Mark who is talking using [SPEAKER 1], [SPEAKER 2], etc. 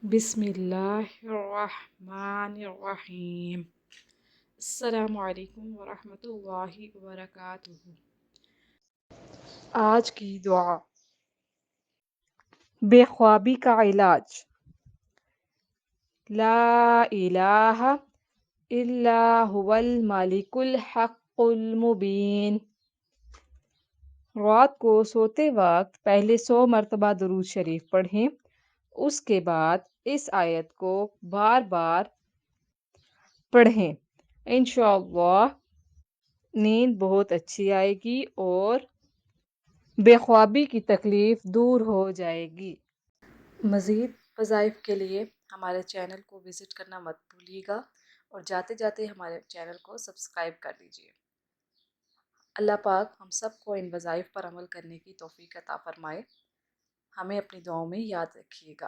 [SPEAKER 1] बिस्मिल्लाहिर्रहमानिर्रहीम। अस्सलामुअलैकुम वरहमतुल्लाहि वबरकातुहू। आज की दुआ। बेख्वाबी का इलाज। ला इलाहा इल्ला हुवल मालिकुल हक़्क़ुल मुबीन। रात को सोते वक्त पहले 100 मरतबा दुरूद शरीफ पढ़ें। उसके बाद इस आयत को बार बार पढ़ें। इंशाअल्लाह नींद बहुत अच्छी आएगी और बेख्वाबी की तकलीफ़ दूर हो जाएगी। मज़ीद वज़ाइफ के लिए हमारे चैनल को विज़िट करना मत भूलिएगा और जाते जाते हमारे चैनल को सब्सक्राइब कर दीजिए। अल्लाह पाक हम सबको इन वज़ाइफ पर अमल करने की तौफ़ीक अता फ़रमाए। हमें अपनी दुआओं में याद रखिएगा।